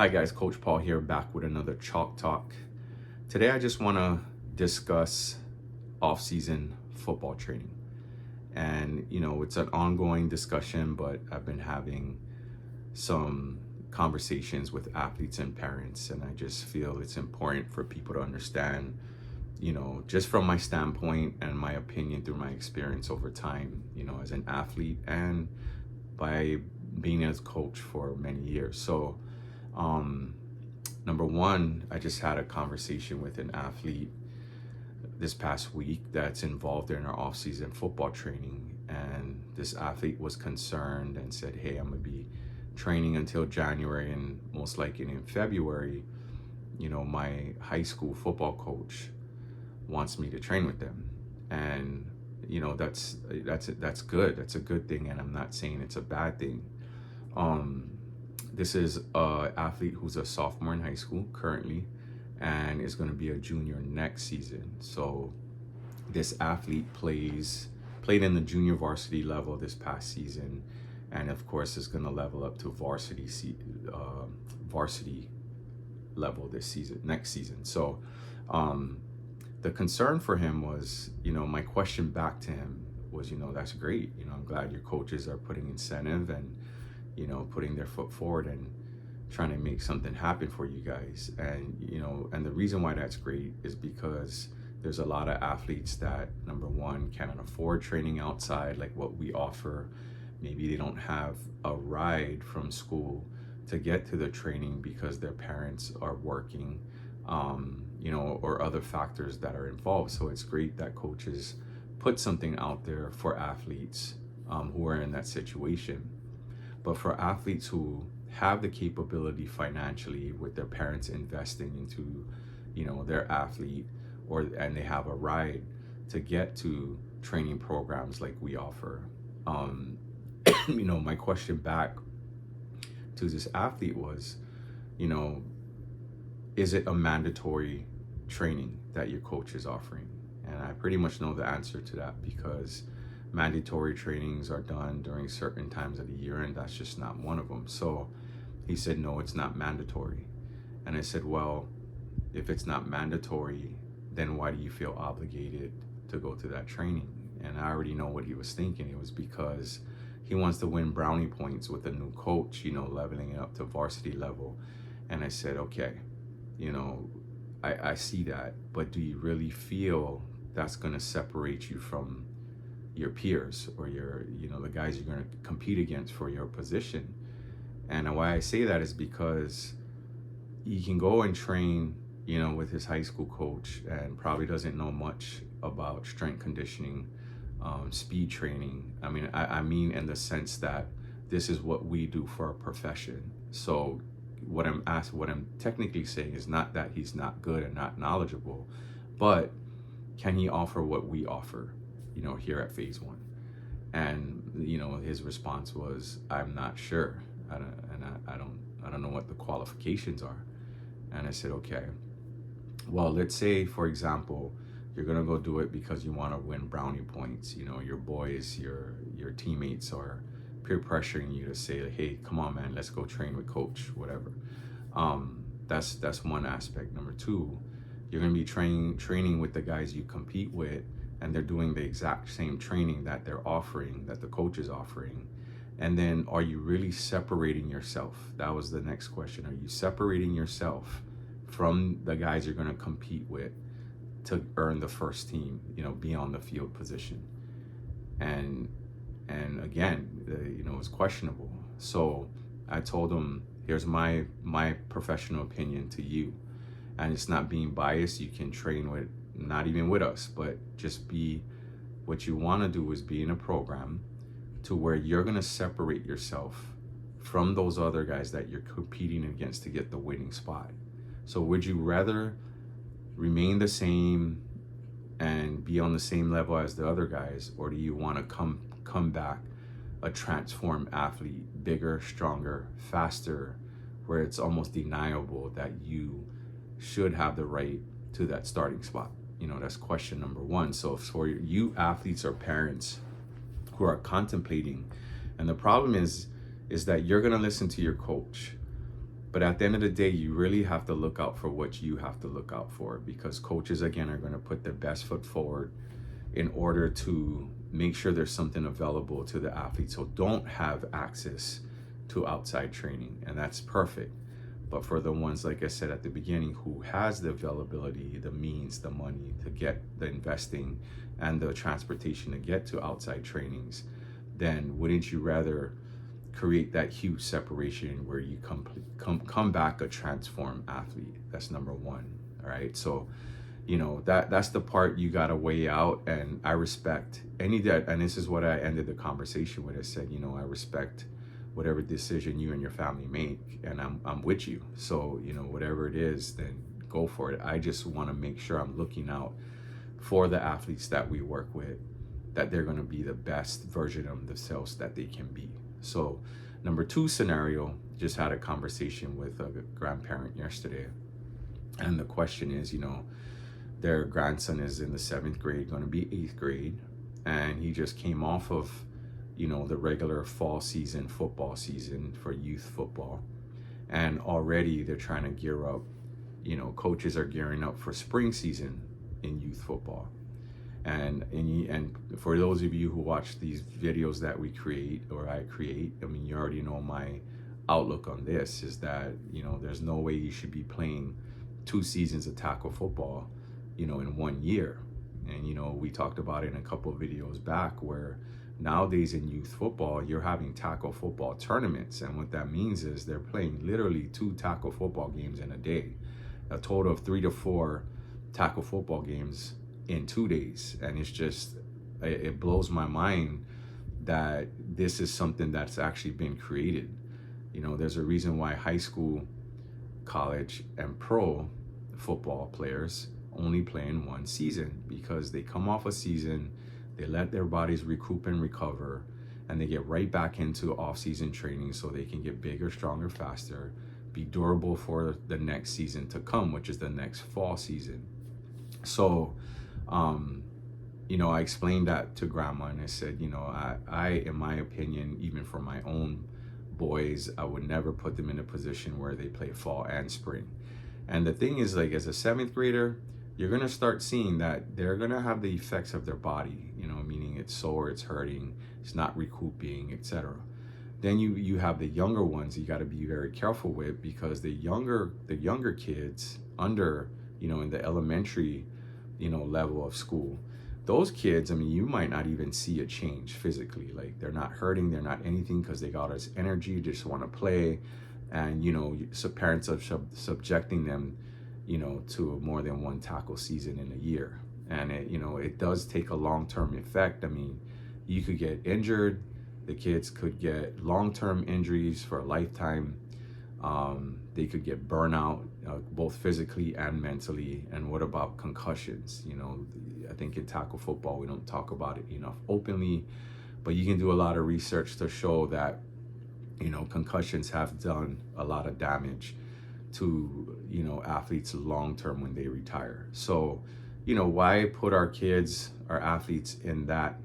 Hi guys, Coach Paul here, back with another Chalk Talk. Today I just want to discuss off-season football training. And it's an ongoing discussion, but I've been having some conversations with athletes and parents, and I just feel it's important for people to understand, just from my standpoint and my opinion through my experience over time, as an athlete and by being a coach for many years. So, number one, I just had a conversation with an athlete this past week that's involved in our off-season football training, and this athlete was concerned and said, hey, I'm gonna be training until January, and most likely in February, my high school football coach wants me to train with them. And that's good. That's a good thing, and I'm not saying it's a bad thing. This is an athlete who's a sophomore in high school currently and is going to be a junior next season. So this athlete played in the junior varsity level this past season, and of course is going to level up to varsity level next season. So the concern for him was, my question back to him was, that's great. I'm glad your coaches are putting incentive and putting their foot forward and trying to make something happen for you guys. And, and the reason why that's great is because there's a lot of athletes that, number one, cannot afford training outside like what we offer. Maybe they don't have a ride from school to get to the training because their parents are working, or other factors that are involved. So it's great that coaches put something out there for athletes who are in that situation. But for athletes who have the capability financially with their parents investing into, their athlete, and they have a ride to get to training programs like we offer, my question back to this athlete was, is it a mandatory training that your coach is offering? And I pretty much know the answer to that, because mandatory trainings are done during certain times of the year, and that's just not one of them. So he said, no, it's not mandatory. And I said, well, if it's not mandatory, then why do you feel obligated to go to that training? And I already know what he was thinking. It was because he wants to win brownie points with a new coach, leveling it up to varsity level. And I said, okay, I see that, but do you really feel that's going to separate you from your peers or the guys you're going to compete against for your position? And why I say that is because he can go and train, with his high school coach, and probably doesn't know much about strength conditioning, speed training. I mean in the sense that this is what we do for a profession. So what I'm technically saying is not that he's not good and not knowledgeable, but can he offer what we offer, here at Phase One? And his response was, I'm not sure. I don't know what the qualifications are. And I said, okay, well, let's say, for example, you're gonna go do it because you want to win brownie points. Your boys, your teammates are peer pressuring you to say, hey, come on, man, let's go train with coach, whatever. That's one aspect. Number two, you're gonna be training with the guys you compete with, and they're doing the exact same training that they're offering, that the coach is offering. And then, are you really separating yourself? That was the next question. Are you separating yourself from the guys you're going to compete with to earn the first team, be on the field position? And again, it's questionable. So I told him, here's my professional opinion to you. And it's not being biased. You can train with, not even with us, but just be, what you want to do is be in a program to where you're going to separate yourself from those other guys that you're competing against to get the winning spot. So would you rather remain the same and be on the same level as the other guys, or do you want to come back a transformed athlete, bigger, stronger, faster, where it's almost deniable that you should have the right to that starting spot? That's question number one. So for you athletes or parents who are contemplating, and the problem is that you're going to listen to your coach, But at the end of the day, you really have to look out for what you have to look out for, because coaches, again, are going to put their best foot forward in order to make sure there's something available to the athletes who don't have access to outside training. And that's perfect. But for the ones, like I said at the beginning, who has the availability, the means, the money to get the investing and the transportation to get to outside trainings, then wouldn't you rather create that huge separation where you come back a transformed athlete? That's number one. All right. So, that's the part you got to weigh out. And I respect and this is what I ended the conversation with. I said, I respect whatever decision you and your family make, and I'm with you. So, whatever it is, then go for it. I just want to make sure I'm looking out for the athletes that we work with, that they're going to be the best version of themselves that they can be. So, number two scenario, just had a conversation with a grandparent yesterday. And the question is, their grandson is in the 7th grade, going to be 8th grade. And he just came off of, the regular fall season, football season for youth football. And already they're trying to gear up, coaches are gearing up for spring season in youth football. And for those of you who watch these videos that we create, or I create, you already know my outlook on this is that, there's no way you should be playing 2 seasons of tackle football, in 1 year. And, we talked about it in a couple of videos back, where nowadays in youth football, you're having tackle football tournaments. And what that means is they're playing literally 2 tackle football games in a day, a total of 3 to 4 tackle football games in 2 days. And it's just, it blows my mind that this is something that's actually been created. There's a reason why high school, college, and pro football players only play in 1 season, because they come off a season, they let their bodies recoup and recover, and they get right back into off-season training so they can get bigger, stronger, faster, be durable for the next season to come, which is the next fall season. So, I explained that to grandma, and I said, I, in my opinion, even for my own boys, I would never put them in a position where they play fall and spring. And the thing is, like, as a 7th grader, you're going to start seeing that they're going to have the effects of their body, meaning it's sore, it's hurting, it's not recouping, etc. Then you have the younger ones you got to be very careful with, because the younger kids under, in the elementary, level of school, those kids, you might not even see a change physically. Like, they're not hurting, they're not anything, because they got this energy, just want to play. And, so parents are subjecting them, to more than 1 tackle season in a year. And it does take a long-term effect. You could get injured. The kids could get long-term injuries for a lifetime. They could get burnout, both physically and mentally. And what about concussions? I think in tackle football, we don't talk about it enough openly, but you can do a lot of research to show that, concussions have done a lot of damage to, athletes long-term when they retire. So, why put our athletes in that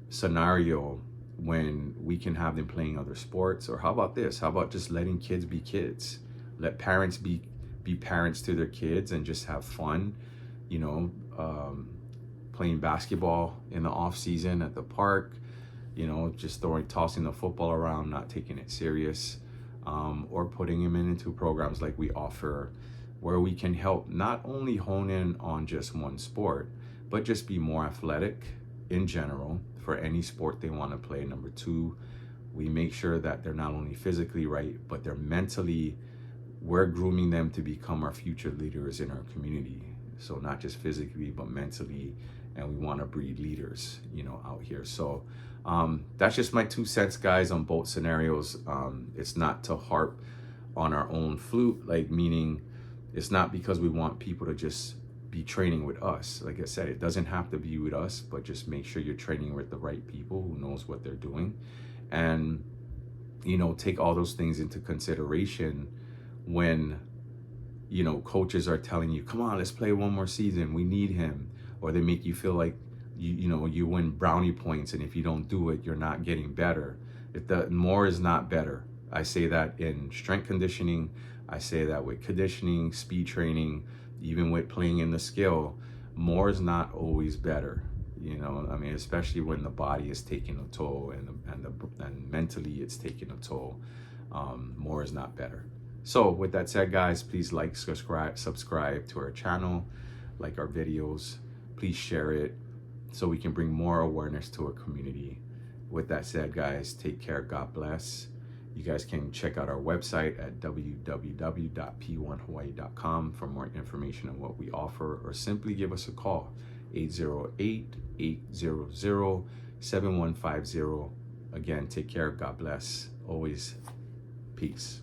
scenario when we can have them playing other sports? Or how about this? How about just letting kids be kids? Let parents be parents to their kids and just have fun, playing basketball in the off season at the park, just tossing the football around, not taking it serious, or putting them into programs like we offer, where we can help not only hone in on just one sport, but just be more athletic in general for any sport they want to play. Number 2, we make sure that they're not only physically right, but they're mentally, we're grooming them to become our future leaders in our community. So not just physically, but mentally, and we want to breed leaders, out here. So that's just my 2 cents, guys, on both scenarios. It's not to harp on our own flute, meaning it's not because we want people to just be training with us. Like I said, it doesn't have to be with us, but just make sure you're training with the right people who knows what they're doing. And, take all those things into consideration when, coaches are telling you, come on, let's play 1 more season, we need him. Or they make you feel like, you win brownie points, and if you don't do it, you're not getting better. More is not better. I say that in strength conditioning, I say that with conditioning, speed training, even with playing in the skill, more is not always better. You know, I mean, especially when the body is taking a toll and mentally it's taking a toll. More is not better. So with that said, guys, please like, subscribe to our channel, like our videos, please share it so we can bring more awareness to our community. With that said, guys, take care. God bless. You guys can check out our website at www.p1hawaii.com for more information on what we offer, or simply give us a call, 808-800-7150. Again, take care. God bless. Always peace.